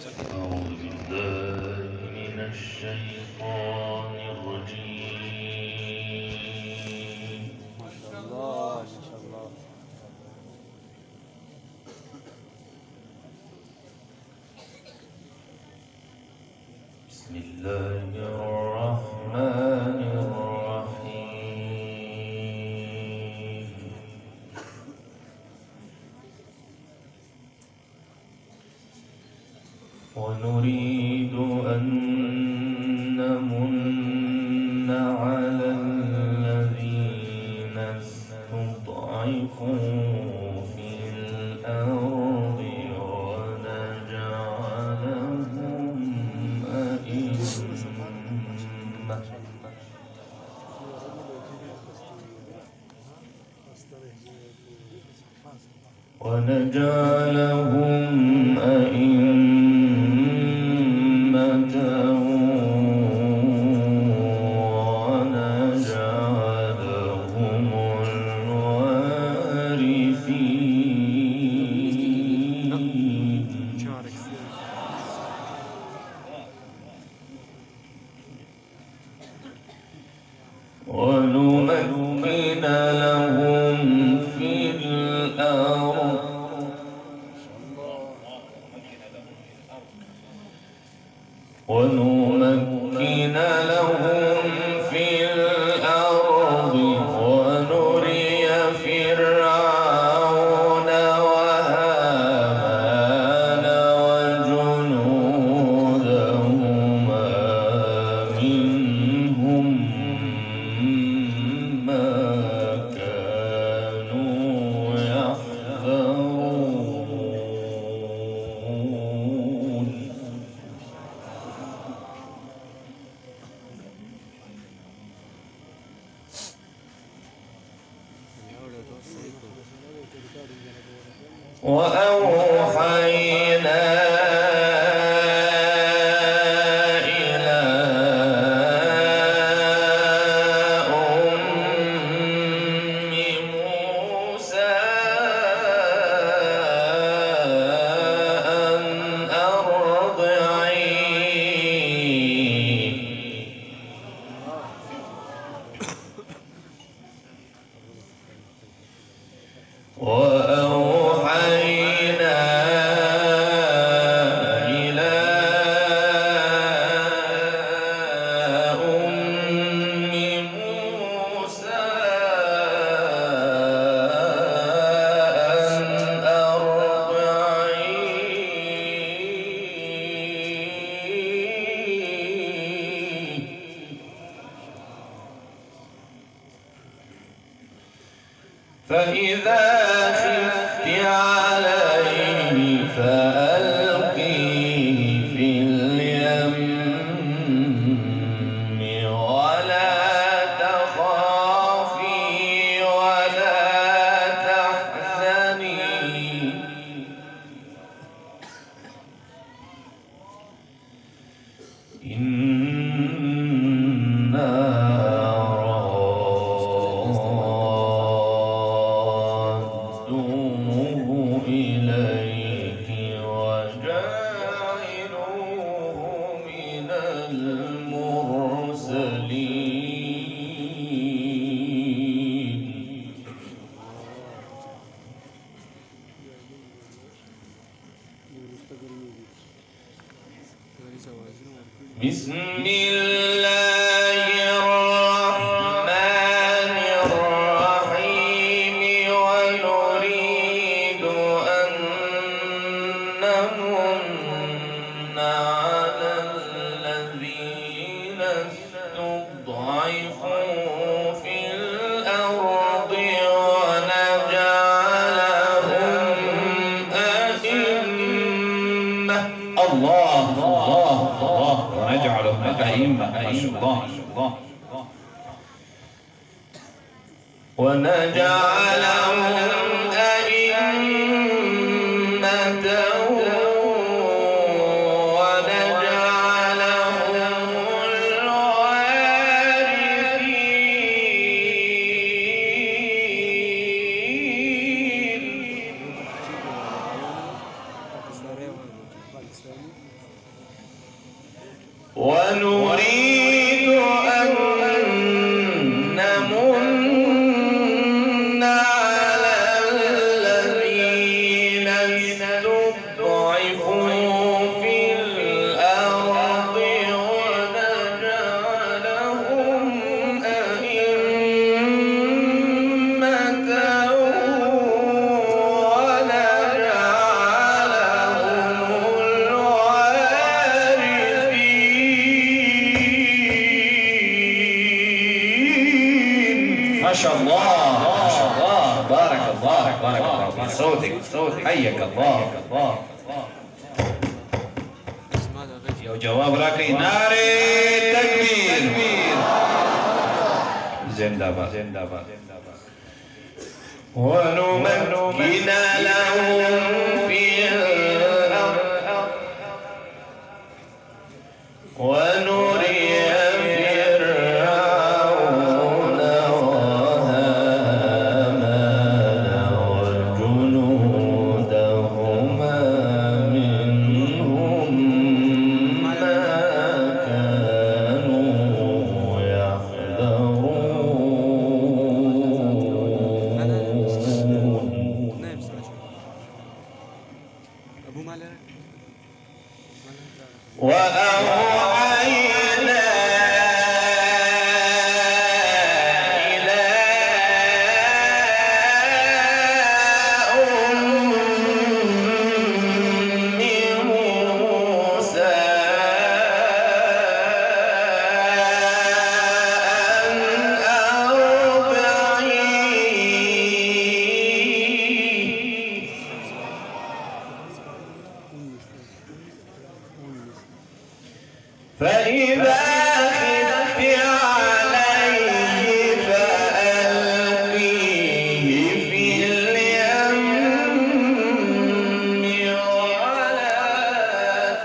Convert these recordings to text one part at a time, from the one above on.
أعوذ بالله من الشيطان الرجيم. ما شاء الله ما شاء الله. بسم الله الرحمن الرحيم. ونريد أن نمن على الذين استضعفوا في الأرض ونجعلهم أئمة ونجعلهم الوارثين. ونمكن لهم في الأرض ونمكن لهم في الأرض ونري فرعون وهامان وجنودهما منهم ما كانوا يحذرون. وأوحينا إلى أم موسى أن أرضعيه وأوحينا إلى أم موسى أن أرضعيه فإذا خفت عليه فألقيه في اليم ولا تخافي ولا تحزني إنا رادوه إليك وجاعلوه من المرسلين. بسم الله الرحمن الرحيم. ونريد أن نمن على الذين استضعفوا في الأرض ونجعلهم أئمة. الله الله الله. ونجعلهم أئمة. ما شاء الله ما شاء الله. ونجعلهم أئمة ونجعلهم الوارثين. ونريد أن نمن على الذين استضعفوا في الأرض ونجعلهم أئمة ما شاء الله ما شاء الله، بارك الله بارك الله في صوتك حيك الله. جواب راكي ناري تكبير زنداباد زنداباد ونمكن لهم في الأرض ونري فرعون وهامان وجنودهما منهم ما كانوا يحذرون. وأوحينا إلى أم موسى أن أرضعيه فإذا خفت عليه فألقيه في اليم ولا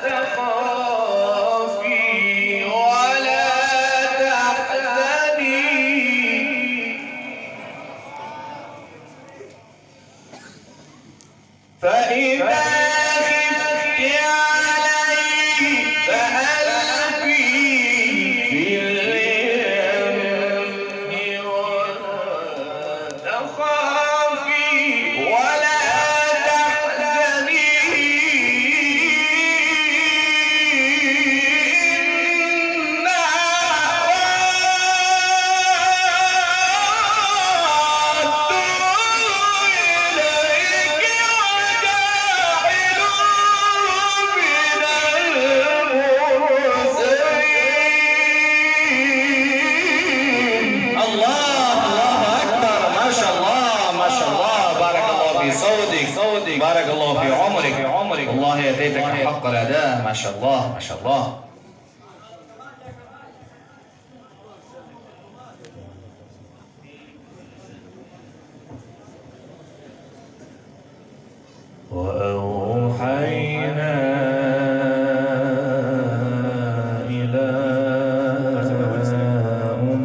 تخافي ولا تحزني فإذا خفت عليه فألقيه في اليم ولا تخافي ولا تحزني إنا رادوه إليك وجاعلوه من المرسلين. الله أكبر، ما شاء الله ما شاء الله، بارك الله في صوتك بارك الله في عمرك والله أتيتك حق الأداء، ما شاء الله ما شاء الله. وأوحينا إلى أم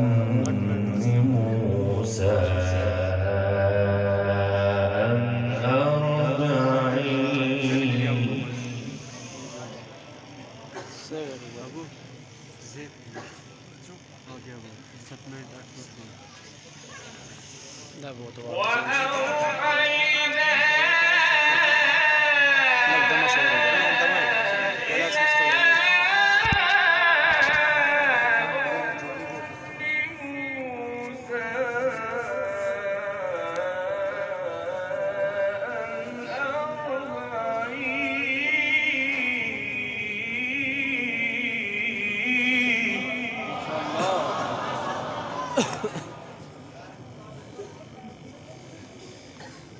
موسى أن أرضعيه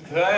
فإذا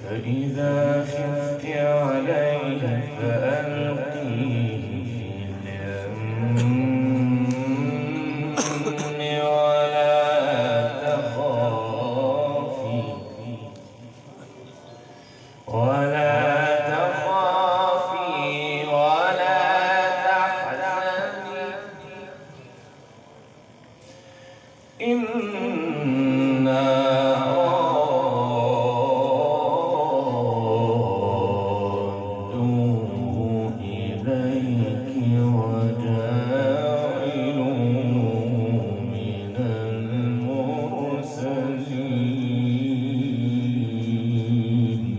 فإذا خفت عليه فألقيه في اليم ولا تخافي ولا تحزني إنا ردوه إليك وجاعلوه من المرسلين.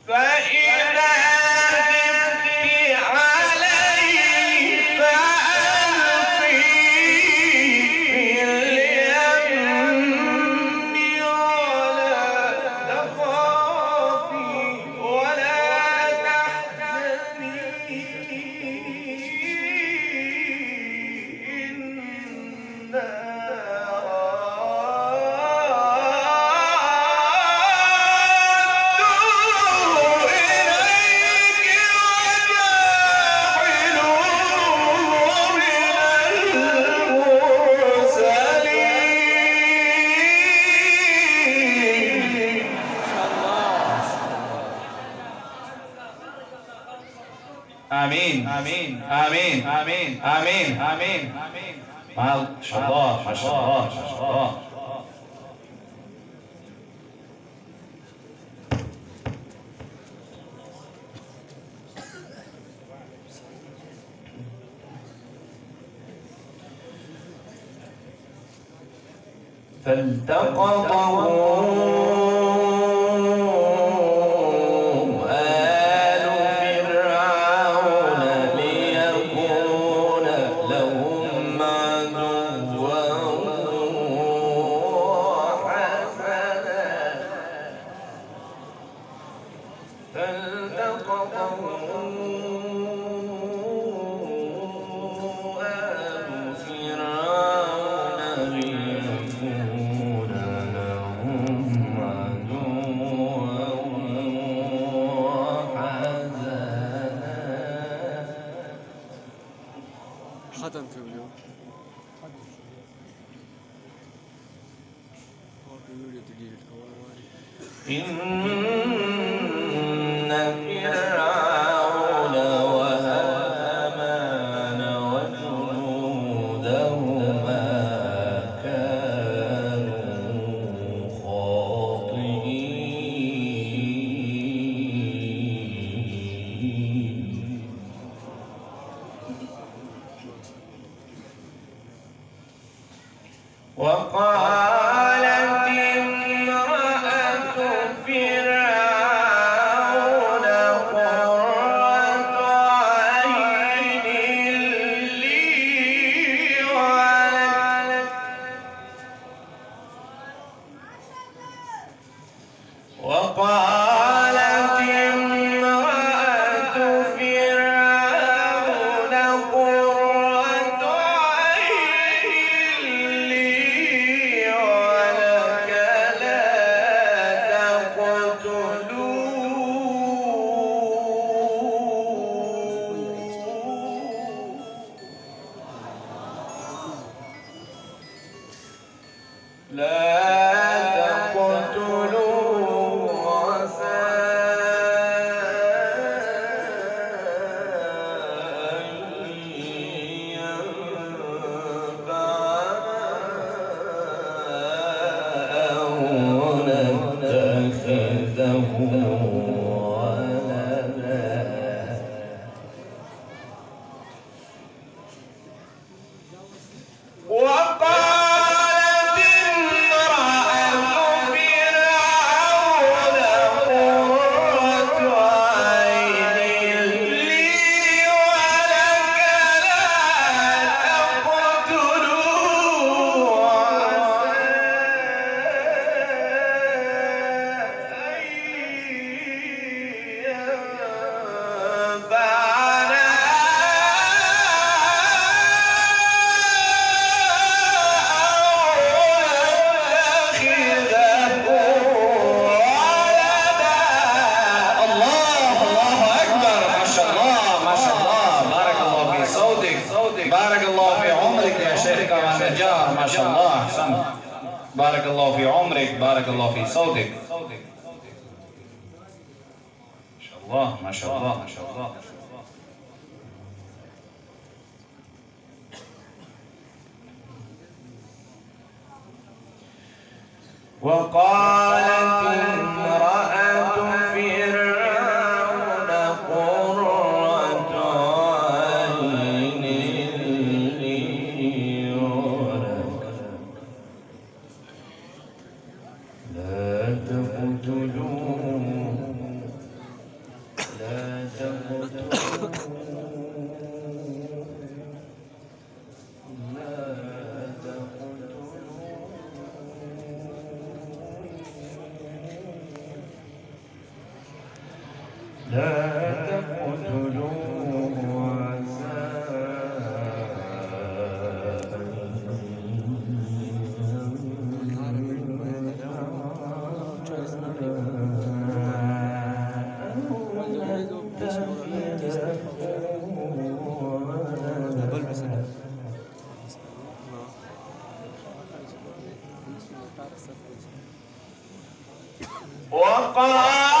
فإذا خفت عليه فألقيه في اليم ولا تخافي ولا تحزني إنا آمين آمين آمين آمين آمين آمين ما شاء الله ما شاء الله ما شاء الله. فالتقطه آل فرعون ليكون لهم عدوا وحسنا فالتقطه آل فرعون ليكون لهم عدوا وحزنا. ختم في اليوم إن فرعون وهامان وجنودهما كانوا خاطئين. وقالت امرأة فرعون قرة عين لي ولك وقالت امرأة فرعون قرة عين لي بارك الله في عمرك يا شيخ النجار، ما شاء الله أحسنت. بارك الله في عمرك، بارك الله في صوتك. ما شاء الله ما شاء الله ما شاء الله. وقالت امرأة فرعون قرة عين لي ولك لا تقتلوه لا تقتلوه لا تقتلوه عسى وقال